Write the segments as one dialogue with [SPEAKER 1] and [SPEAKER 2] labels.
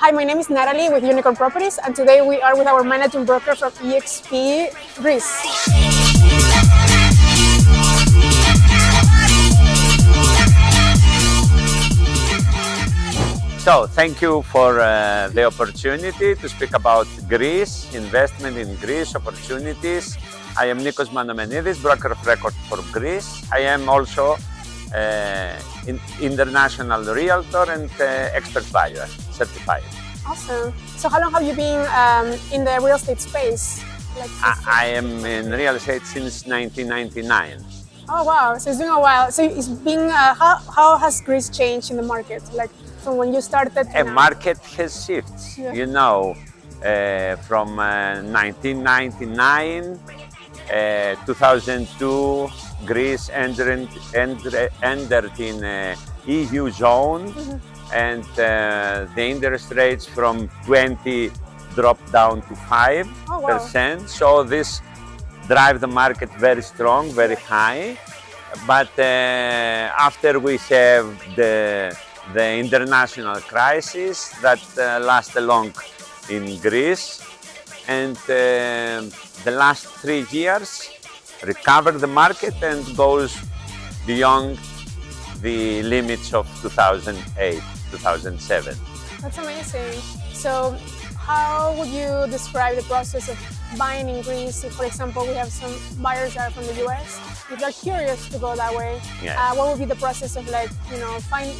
[SPEAKER 1] Hi, my name is Natalie with Unicorn Properties, and today we are with our managing broker from EXP Greece.
[SPEAKER 2] So, thank you for the opportunity to speak about Greece, investment in Greece, opportunities. I am Niko Manomenidis, broker of record for Greece. I am also international realtor and expert buyer, certified.
[SPEAKER 1] Awesome. So how long have you been in the real estate space?
[SPEAKER 2] I am in real estate since 1999.
[SPEAKER 1] Oh wow, so it's been a while. So it's been, how has Greece changed in the market? Like from when you started to
[SPEAKER 2] A
[SPEAKER 1] now?
[SPEAKER 2] market has shifted,
[SPEAKER 1] Yeah.
[SPEAKER 2] you know, from 1999, 2002, Greece entered in EU zone, and the interest rates from 20 dropped down to 5%.
[SPEAKER 1] Oh, wow.
[SPEAKER 2] So this drive the market very strong, very high. But after we have the international crisis that lasted long in Greece, and the last 3 years recovered the market and goes beyond the limits of 2008, 2007.
[SPEAKER 1] That's amazing. So how would you describe the process of buying in Greece? If, for example, we have some buyers that are from the US, if they're curious to go that way,
[SPEAKER 2] Yeah.
[SPEAKER 1] what would be the process of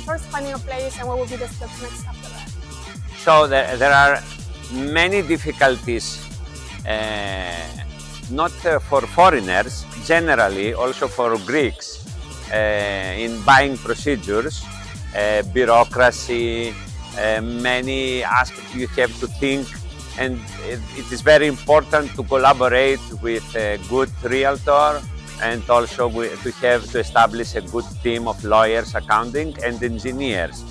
[SPEAKER 1] first finding a place, and what would be the steps next after that?
[SPEAKER 2] So there are many difficulties, not for foreigners, generally also for Greeks, in buying procedures, bureaucracy, many aspects you have to think, and it is very important to collaborate with a good realtor, and also to establish a good team of lawyers, accounting and engineers.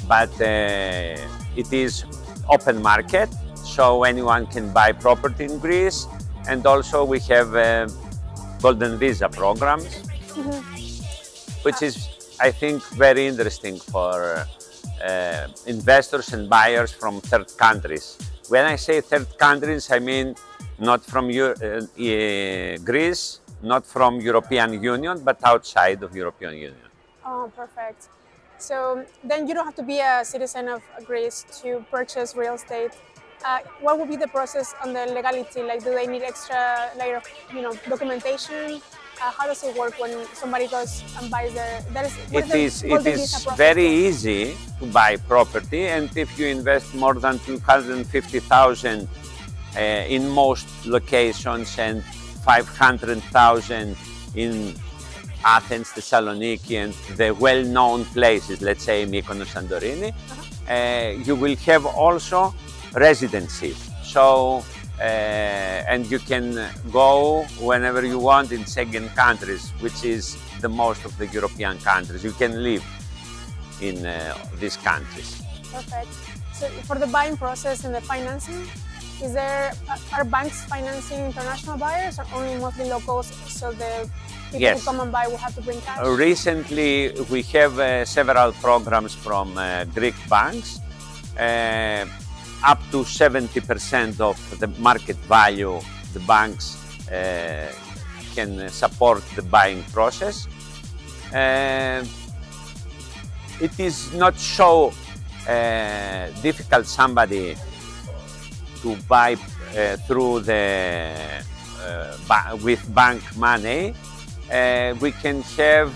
[SPEAKER 2] But it is open market, so anyone can buy property in Greece, and also we have golden visa programs, which is, I think, very interesting for investors and buyers from third countries. When I say third countries, I mean not from Greece, not from European Union, but outside of European Union.
[SPEAKER 1] Oh, perfect. So then you don't have to be a citizen of Greece to purchase real estate. What would be the process on the legality? Like, do they need extra layer of, documentation? How does it work when somebody goes and buys
[SPEAKER 2] It is very easy to buy property, and if you invest more than 250,000 in most locations and 500,000 in Athens, Thessaloniki, and the well-known places, let's say Mykonos, Santorini, you will have also residency. So, and you can go whenever you want in Schengen countries, which is the most of the European countries. You can live in these countries.
[SPEAKER 1] Perfect. So for the buying process and the financing, are banks financing international buyers or only mostly locals, so the people who come and buy will have to bring cash?
[SPEAKER 2] Recently, we have several programs from Greek banks. Up to 70% of the market value, the banks can support the buying process. It is not so difficult somebody to buy through with bank money. We can have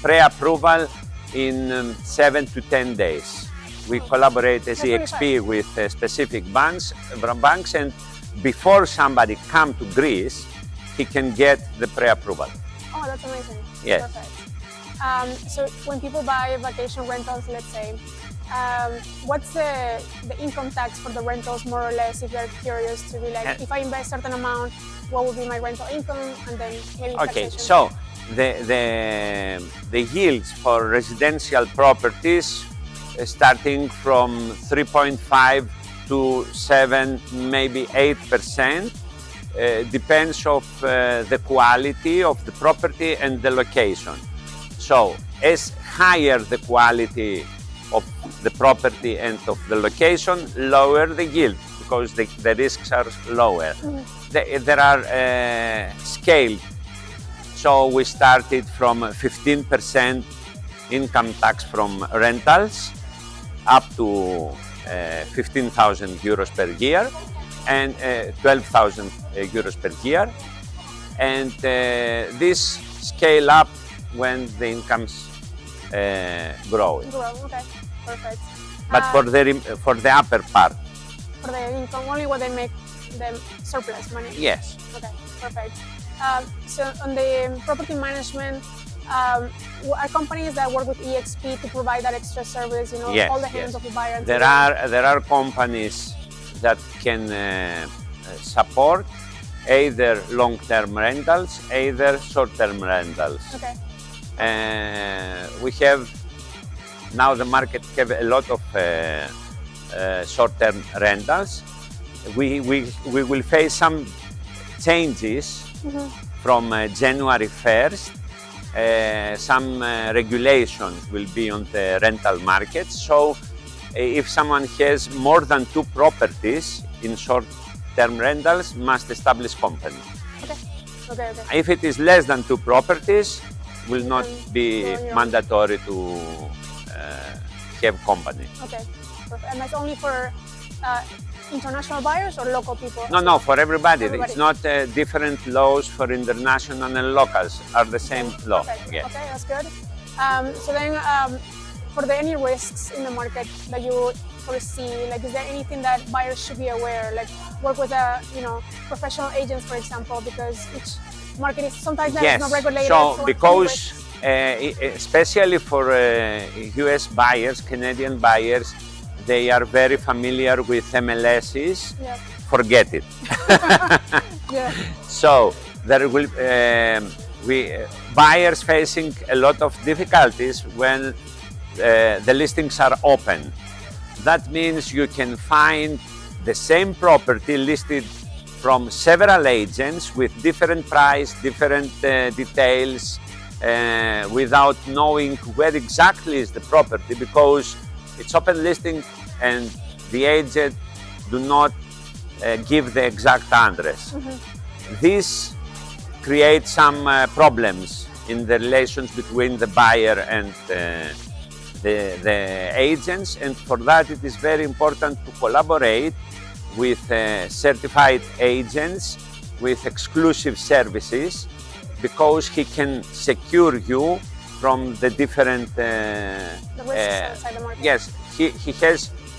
[SPEAKER 2] pre-approval in 7 to 10 days. We collaborate as EXP with specific banks, and before somebody comes to Greece, he can get the pre-approval.
[SPEAKER 1] Oh, that's amazing.
[SPEAKER 2] Yes.
[SPEAKER 1] Perfect. So when people buy vacation rentals, let's say, what's the income tax for the rentals, more or less, if they're curious to be like, if I invest a certain amount, what would be my rental income, and then maybe taxation?
[SPEAKER 2] So the yields for residential properties starting from 3.5 to 7, maybe 8%, depends of the quality of the property and the location. So as higher the quality of the property and of the location, lower the yield because the risks are lower. There are scaled. So we started from 15% income tax from rentals up to 15,000 euros per year and 12,000 euros per year. And this scale up when the incomes grow.
[SPEAKER 1] Okay, perfect.
[SPEAKER 2] But for the upper part.
[SPEAKER 1] For the income, only when they make them surplus money.
[SPEAKER 2] Yes.
[SPEAKER 1] Okay, perfect. So on the property management, are companies that work with EXP to provide that extra service,
[SPEAKER 2] Yes,
[SPEAKER 1] all the hands
[SPEAKER 2] yes.
[SPEAKER 1] of the buyer?
[SPEAKER 2] There are companies that can support either long-term rentals, either short-term rentals.
[SPEAKER 1] Okay.
[SPEAKER 2] We have now the market have a lot of short-term rentals. We will face some changes from January 1st. Some regulations will be on the rental market. So if someone has more than 2 properties in short-term rentals, must establish company.
[SPEAKER 1] Okay.
[SPEAKER 2] If it is less than 2 properties, will not be mandatory to have company.
[SPEAKER 1] Okay, perfect. And that's only for international buyers or local people?
[SPEAKER 2] No, for everybody.
[SPEAKER 1] Everybody.
[SPEAKER 2] It's not different laws for international and locals are the same law.
[SPEAKER 1] Okay.
[SPEAKER 2] Yeah.
[SPEAKER 1] Okay, that's good. So then, for any risks in the market that you foresee, like is there anything that buyers should be aware? Like work with professional agents, for example, because each market is sometimes
[SPEAKER 2] Yes.
[SPEAKER 1] not regulated.
[SPEAKER 2] So
[SPEAKER 1] any
[SPEAKER 2] because
[SPEAKER 1] risks?
[SPEAKER 2] especially for US buyers, Canadian buyers, they are very familiar with MLSs.
[SPEAKER 1] Yeah.
[SPEAKER 2] Forget it.
[SPEAKER 1] Yeah.
[SPEAKER 2] So there will buyers facing a lot of difficulties when the listings are open. That means you can find the same property listed from several agents with different price, different details, without knowing where exactly is the property, because it's open listing and the agent do not give the exact address. This creates some problems in the relations between the buyer and the agents, and for that it is very important to collaborate with certified agents with exclusive services, because he can secure you from the different
[SPEAKER 1] The risks outside the market.
[SPEAKER 2] yes,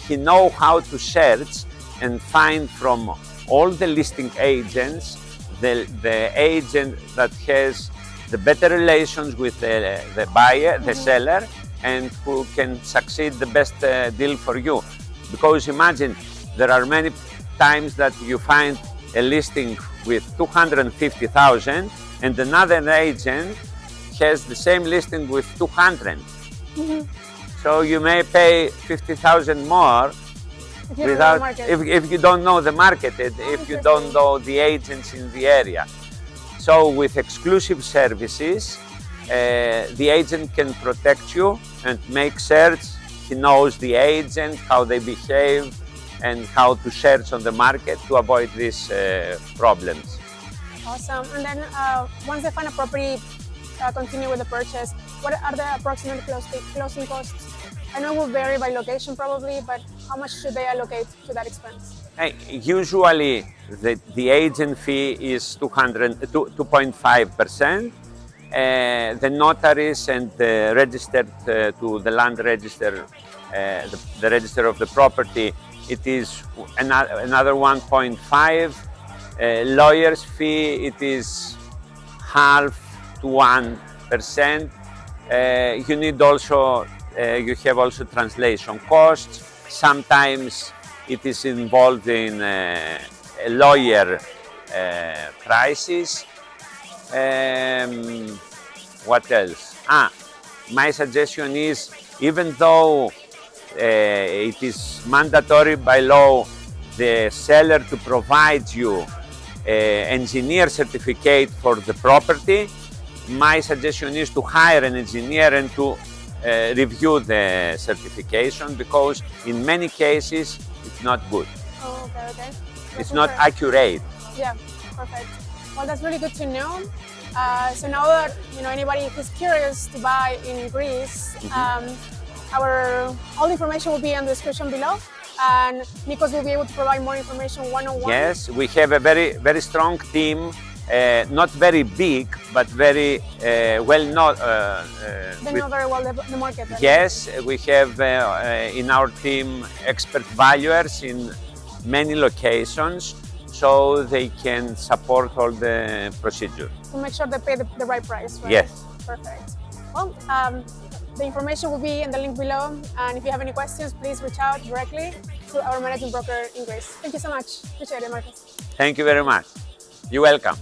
[SPEAKER 2] he know how to search and find from all the listing agents the agent that has the better relations with the buyer, the seller, and who can succeed the best deal for you. Because imagine, there are many times that you find a listing with 250,000 and another agent has the same listing with 200. So you may pay 50,000 more
[SPEAKER 1] If you don't know the market.
[SPEAKER 2] if you don't know the market, if you don't know the agents in the area. So with exclusive services, the agent can protect you and make search. He knows the agent, how they behave, and how to search on the market to avoid these problems.
[SPEAKER 1] Awesome. And then once they find a property, continue with the purchase, what are the approximate closing costs? I know it will vary by location probably, but how much should they allocate to that expense?
[SPEAKER 2] Usually the agent fee is 2.5%. The notaries and registered to the land register, the register of the property, it is another 1.5. Lawyer's fee, it is half to 1%. You need also, you have also translation costs. Sometimes it is involved in lawyer prices. What else? My suggestion is, even though it is mandatory by law the seller to provide you engineer certificate for the property, my suggestion is to hire an engineer and to review the certification, because in many cases it's not good.
[SPEAKER 1] Oh, okay, okay.
[SPEAKER 2] It's not accurate.
[SPEAKER 1] Yeah, perfect. Well, that's really good to know. So now that anybody who's curious to buy in Greece, all the information will be in the description below, and Nikos will be able to provide more information one-on-one.
[SPEAKER 2] Yes, we have a very strong team. Not very big, but very well known.
[SPEAKER 1] They know very well the market. Right?
[SPEAKER 2] Yes, we have in our team expert valuers in many locations, so they can support all the procedure.
[SPEAKER 1] To make sure they pay the right price, right?
[SPEAKER 2] Yes.
[SPEAKER 1] Perfect. Well, the information will be in the link below, and if you have any questions, please reach out directly to our managing broker in Greece. Thank you so much. Appreciate it, Marcos.
[SPEAKER 2] Thank you very much. You're welcome.